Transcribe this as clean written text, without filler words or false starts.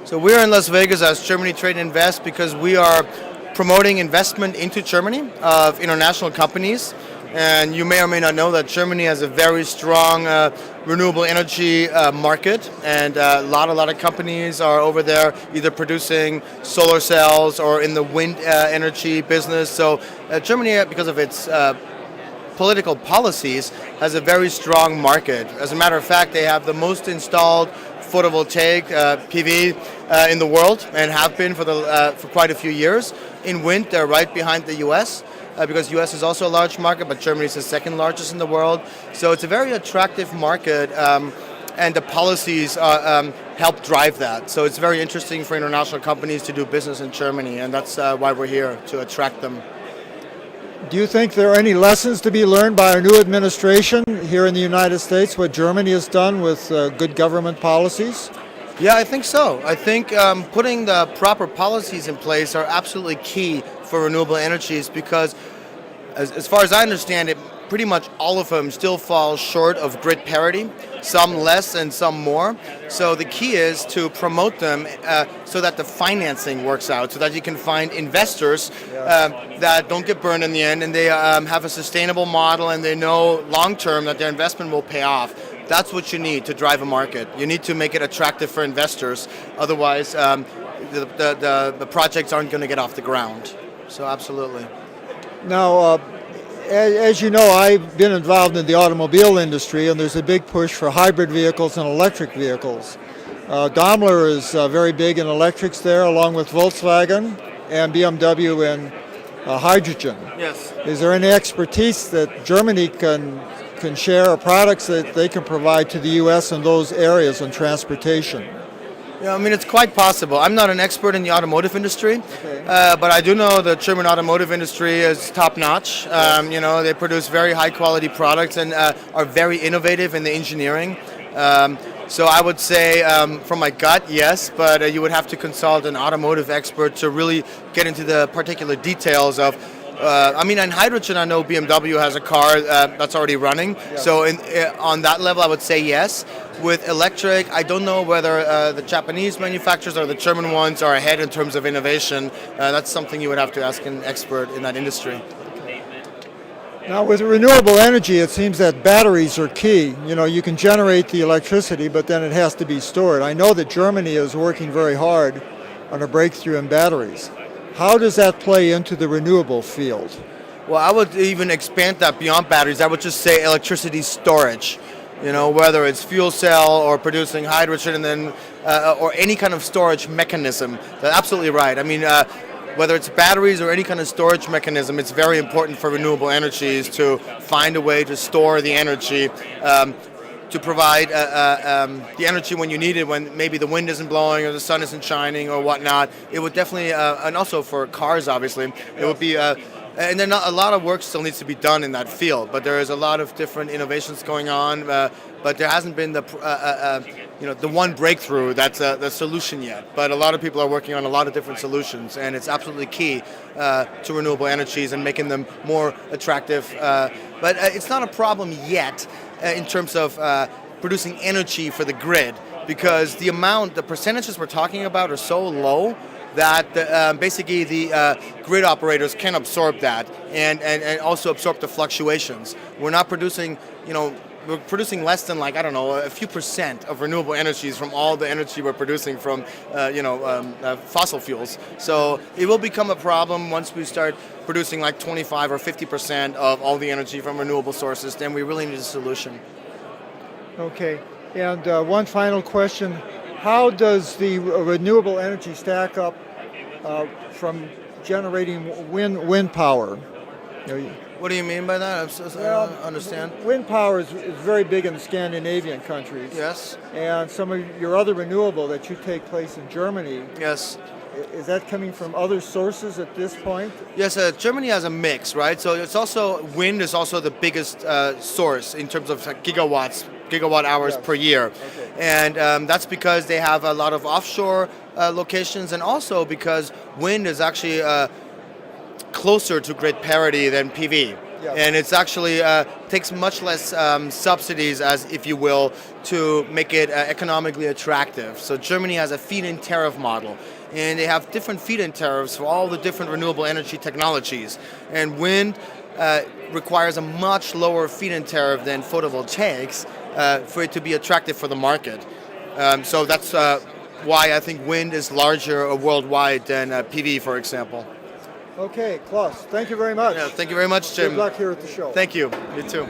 So we're in Las Vegas as Germany Trade and Invest because we are promoting investment into Germany of international companies. And you may or may not know that Germany has a very strong renewable energy market, and a lot of companies are over there either producing solar cells or in the wind energy business. So Germany, because of its political policies, has a very strong market. As a matter of fact, they have the most installed photovoltaic PV in the world, and have been for quite a few years. In wind, they're right behind the U.S. Because U.S. is also a large market, but Germany is the second largest in the world. So it's a very attractive market, and the policies help drive that. So it's very interesting for international companies to do business in Germany, and that's why we're here, to attract them. Do you think there are any lessons to be learned by our new administration here in the United States, what Germany has done with good government policies? Yeah, I think so. I think putting the proper policies in place are absolutely key for renewable energies because, as far as I understand it, pretty much all of them still fall short of grid parity, some less and some more. So the key is to promote them so that the financing works out, so that you can find investors that don't get burned in the end, and they have a sustainable model, and they know long term that their investment will pay off. That's what you need to drive a market. You need to make it attractive for investors. Otherwise, the projects aren't going to get off the ground. So absolutely. Now, as you know, I've been involved in the automobile industry, and there's a big push for hybrid vehicles and electric vehicles. Daimler is very big in electrics there, along with Volkswagen and BMW in hydrogen. Yes. Is there any expertise that Germany can share, or products that they can provide to the U.S. in those areas in transportation? Yeah, I mean, it's quite possible. I'm not an expert in the automotive industry, Okay. but I do know the German automotive industry is top-notch. You know, they produce very high-quality products and are very innovative in the engineering. So I would say, from my gut, yes, but you would have to consult an automotive expert to really get into the particular details of. I mean, in hydrogen, I know BMW has a car that's already running. Yeah. So on that level, I would say yes. With electric, I don't know whether the Japanese manufacturers or the German ones are ahead in terms of innovation. That's something you would have to ask an expert in that industry. Now, with renewable energy, it seems that batteries are key. You know, you can generate the electricity, but then it has to be stored. I know that Germany is working very hard on a breakthrough in batteries. How does that play into the renewable field? Well, I would even expand that beyond batteries. I would just say electricity storage. You know, whether it's fuel cell or producing hydrogen, and then or any kind of storage mechanism. That's absolutely right. I mean, whether it's batteries or any kind of storage mechanism, it's very important for renewable energies to find a way to store the energy. To provide the energy when you need it, when maybe the wind isn't blowing or the sun isn't shining or whatnot. It would definitely, and also for cars, obviously, it would be, and then a lot of work still needs to be done in that field. But there is a lot of different innovations going on, but there hasn't been the one breakthrough that's the solution yet. But a lot of people are working on a lot of different solutions, and it's absolutely key to renewable energies and making them more attractive. But it's not a problem yet. In terms of producing energy for the grid, because the percentages we're talking about are so low that basically the grid operators can absorb that and also absorb the fluctuations. We're not producing, we're producing less than a few percent of renewable energies from all the energy we're producing from fossil fuels. So it will become a problem once we start producing like 25 or 50% of all the energy from renewable sources. Then we really need a solution. Okay, and one final question. How does the renewable energy stack up from generating wind power? What do you mean by that? I don't understand. Wind power is very big in the Scandinavian countries. Yes. And some of your other renewable that you take place in Germany. Yes. Is that coming from other sources at this point? Yes, Germany has a mix, right? So it's also, wind is also the biggest source in terms of gigawatt hours per year. Okay. And that's because they have a lot of offshore locations, and also because wind is actually closer to grid parity than PV. Yeah. And it's actually takes much less subsidies, as if you will, to make it economically attractive. So Germany has a feed-in tariff model, and they have different feed-in tariffs for all the different renewable energy technologies. And wind requires a much lower feed-in tariff than photovoltaics for it to be attractive for the market. So that's why I think wind is larger worldwide than PV, for example. Okay, Klaus, thank you very much. Yeah, thank you very much, Jim. Good luck here at the show. Thank you. You too.